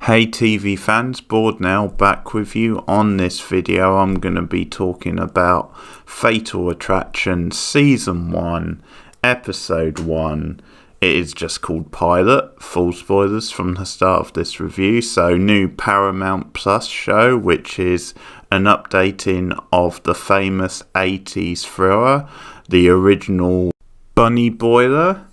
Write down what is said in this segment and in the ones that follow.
Hey TV fans, Bored now, back with you. On this video I'm going to be talking about Fatal Attraction Season 1, Episode 1. It is just called Pilot, full spoilers from the start of this review. So new Paramount Plus show, which is an updating of the famous 80s thriller, the original Bunny Boiler.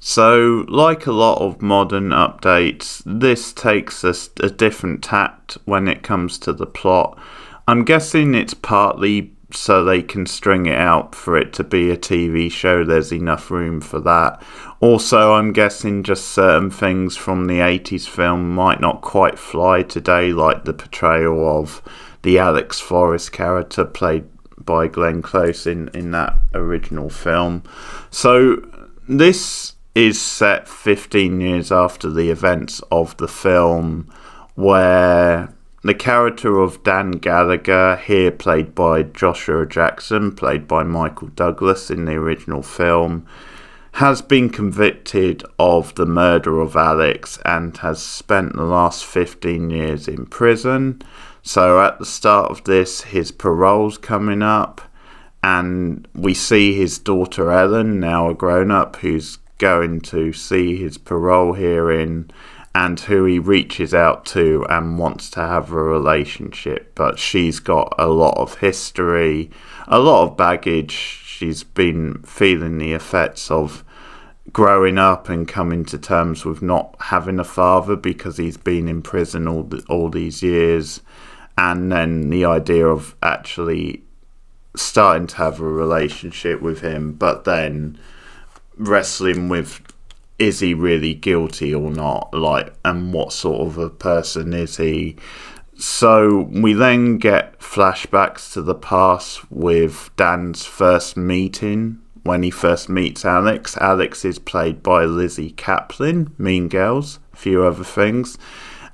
So, like a lot of modern updates, this takes a different tact when it comes to the plot. I'm guessing it's partly so they can string it out for it to be a TV show, there's enough room for that. Also, I'm guessing just certain things from the 80s film might not quite fly today, like the portrayal of the Alex Forrest character played by Glenn Close in that original film. So, this is set 15 years after the events of the film, where the character of Dan Gallagher, here played by Joshua Jackson, played by Michael Douglas in the original film, has been convicted of the murder of Alex and has spent the last 15 years in prison. So at the start of this, his parole's coming up, and we see his daughter Ellen, now a grown-up, who's going to see his parole hearing, and who he reaches out to and wants to have a relationship, but she's got a lot of history, a lot of baggage. She's been feeling the effects of growing up and coming to terms with not having a father because he's been in prison all these years, and then the idea of actually starting to have a relationship with him, but then wrestling with, is he really guilty or not, and what sort of a person is he. So we then get flashbacks to the past with Dan's first meeting, when he first meets Alex. Alex is played by Lizzie Kaplan, Mean Girls, a few other things,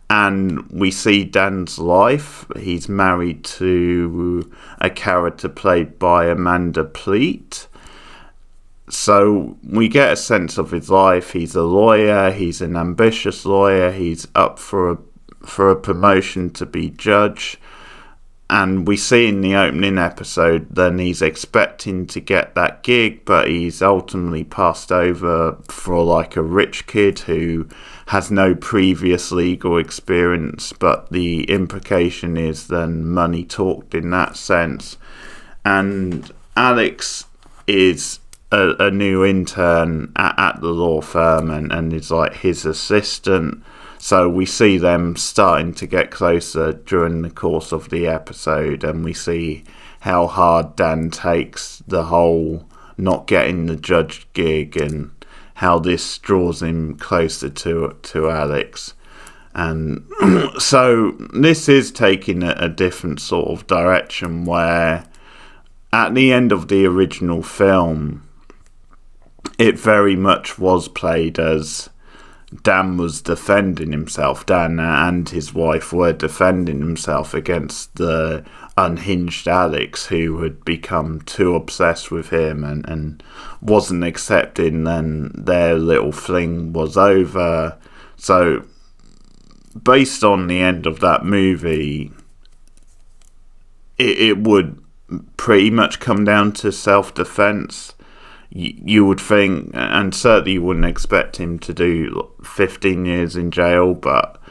and we see Dan's life. He's married to a character played by Amanda Pleat. So we get a sense of his life. He's a lawyer, he's an ambitious lawyer, he's up for a promotion to be judge. And we see in the opening episode then he's expecting to get that gig, but he's ultimately passed over for like a rich kid who has no previous legal experience, but the implication is then money talked in that sense. And Alex is a new intern at the law firm and is like his assistant. So we see them starting to get closer during the course of the episode, and we see how hard Dan takes the whole not getting the judge gig and how this draws him closer to Alex. And so this is taking a different sort of direction, where at the end of the original film, it very much was played as Dan was defending himself. Dan and his wife were defending himself against the unhinged Alex, who had become too obsessed with him and wasn't accepting. Then their little fling was over. So based on the end of that movie, it would pretty much come down to self-defense. You would think, and certainly you wouldn't expect him to do 15 years in jail, but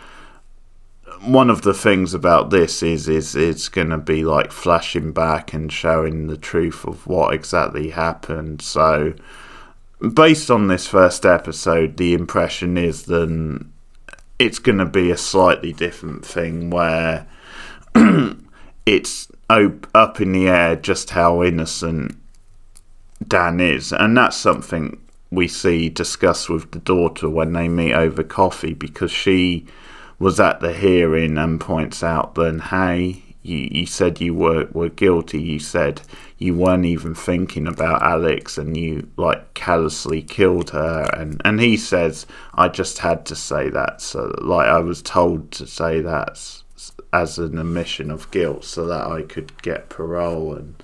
one of the things about this is it's going to be like flashing back and showing the truth of what exactly happened. So based on this first episode, the impression is that it's going to be a slightly different thing, where it's up in the air just how innocent Dan is, and that's something we see discussed with the daughter when they meet over coffee, because she was at the hearing and points out then, hey, you said you were guilty, you said you weren't even thinking about Alex and you like callously killed her, and he says, I just had to say that, so like I was told to say that as an admission of guilt so that I could get parole and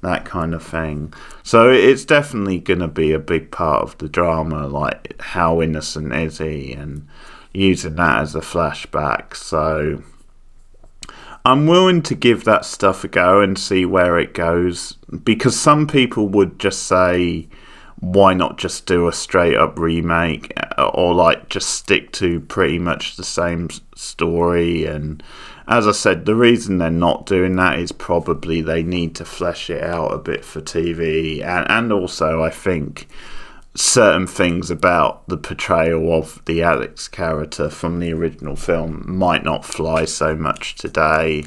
that kind of thing. So it's definitely going to be a big part of the drama, like how innocent is he, and using that as a flashback. So I'm willing to give that stuff a go and see where it goes, because some people would just say, why not just do a straight up remake, or like just stick to pretty much the same story. And as I said, the reason they're not doing that is probably they need to flesh it out a bit for TV, and also I think certain things about the portrayal of the Alex character from the original film might not fly so much today.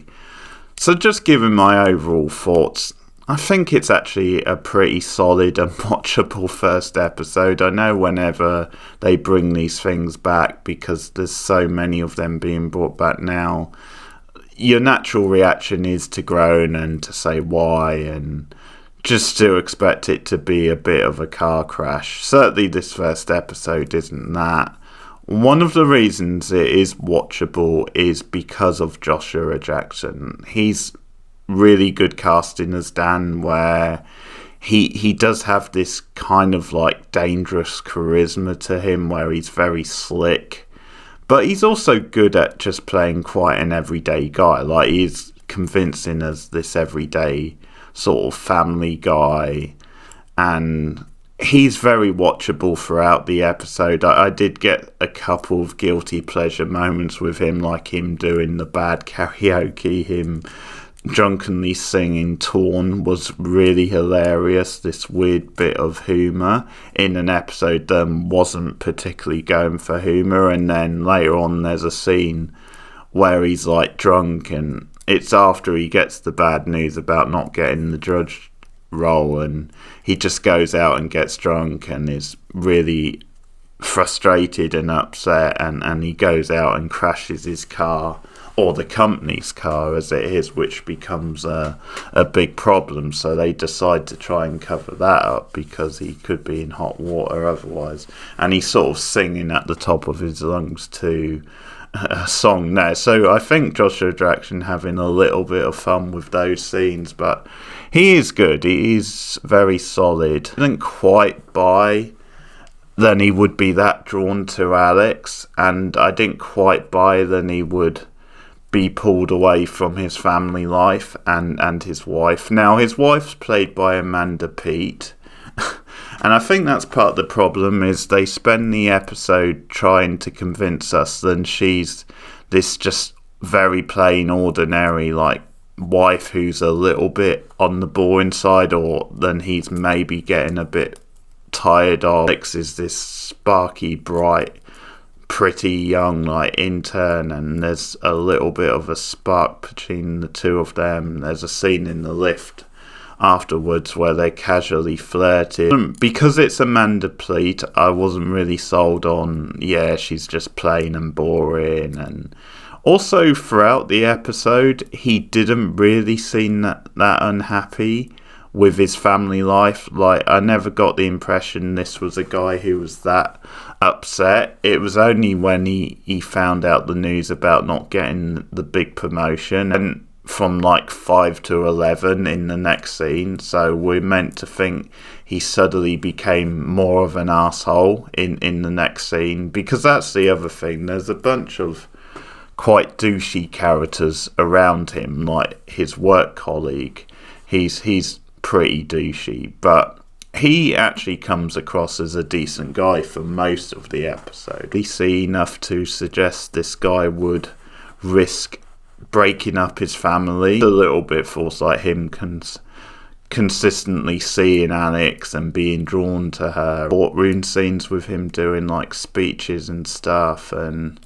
So just giving my overall thoughts, I think it's actually a pretty solid and watchable first episode. I know whenever they bring these things back, because there's so many of them being brought back now, your natural reaction is to groan and to say why, and just to expect it to be a bit of a car crash. Certainly this first episode isn't that. One of the reasons it is watchable is because of Joshua Jackson. He's really good casting as Dan, where he does have this kind of like dangerous charisma to him, where he's very slick, but he's also good at just playing quite an everyday guy. Like, he's convincing as this everyday sort of family guy, and he's very watchable throughout the episode. I did get a couple of guilty pleasure moments with him, like him doing the bad karaoke, him drunkenly singing Torn was really hilarious. This weird bit of humour in an episode that wasn't particularly going for humour. And then later on there's a scene where he's like drunk, and it's after he gets the bad news about not getting the judge role, and he just goes out and gets drunk and is really frustrated and upset, and he goes out and crashes his car, or the company's car as it is, which becomes a big problem. So they decide to try and cover that up, because he could be in hot water otherwise. And he's sort of singing at the top of his lungs to a song there. So I think Joshua Jackson having a little bit of fun with those scenes, but he is good. He is very solid. I didn't quite buy then he would be that drawn to Alex, and I didn't quite buy then he would be pulled away from his family life and his wife. Now, his wife's played by Amanda Peet, and I think that's part of the problem, is they spend the episode trying to convince us that she's this just very plain, ordinary, like, wife who's a little bit on the boring side, or then he's maybe getting a bit tired of. Alex is this sparky, bright, pretty young like intern, and there's a little bit of a spark between the two of them. There's a scene in the lift afterwards where they casually flirted. Because it's Amanda Peet, I wasn't really sold on, she's just plain and boring. And also throughout the episode, he didn't really seem that unhappy with his family life. Like, I never got the impression this was a guy who was that upset. It was only when he found out the news about not getting the big promotion, and from like 5 to 11 in the next scene, so we're meant to think he suddenly became more of an asshole in the next scene. Because that's the other thing, there's a bunch of quite douchey characters around him, like his work colleague. He's pretty douchey, but he actually comes across as a decent guy for most of the episode. We see enough to suggest this guy would risk breaking up his family. A little bit forced, like him consistently seeing Alex and being drawn to her. Courtroom scenes with him doing like speeches and stuff, and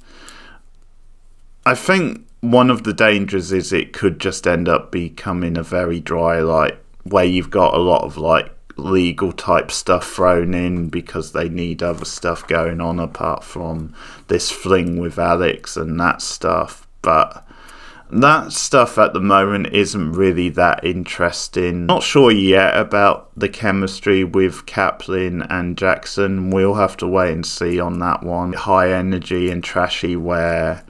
I think one of the dangers is it could just end up becoming a very dry, like, where you've got a lot of like legal type stuff thrown in because they need other stuff going on apart from this fling with Alex and that stuff. But that stuff at the moment isn't really that interesting. Not sure yet about the chemistry with Kaplan and Jackson. We'll have to wait and see on that one. High energy and trashy, where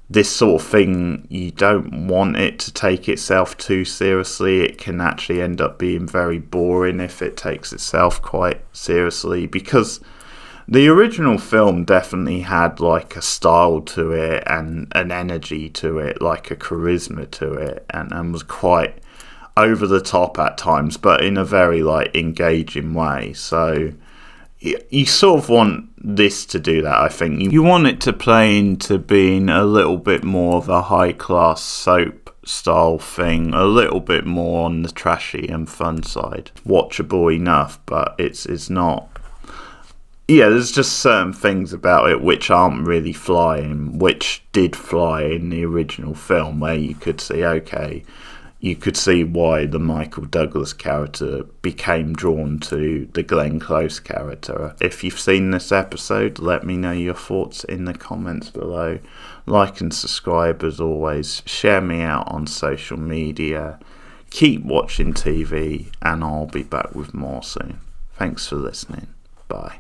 this sort of thing, you don't want it to take itself too seriously. It can actually end up being very boring if it takes itself quite seriously, because The original film definitely had like a style to it and an energy to it, like a charisma to it, and was quite over the top at times, but in a very like engaging way. So you sort of want this to do that, I think. You want it to play into being a little bit more of a high-class soap style thing, a little bit more on the trashy and fun side. Watchable enough, but it's not... Yeah, there's just certain things about it which aren't really flying, which did fly in the original film, where you could see, okay, you could see why the Michael Douglas character became drawn to the Glenn Close character. If you've seen this episode, let me know your thoughts in the comments below. Like and subscribe as always. Share me out on social media. Keep watching TV, and I'll be back with more soon. Thanks for listening. Bye.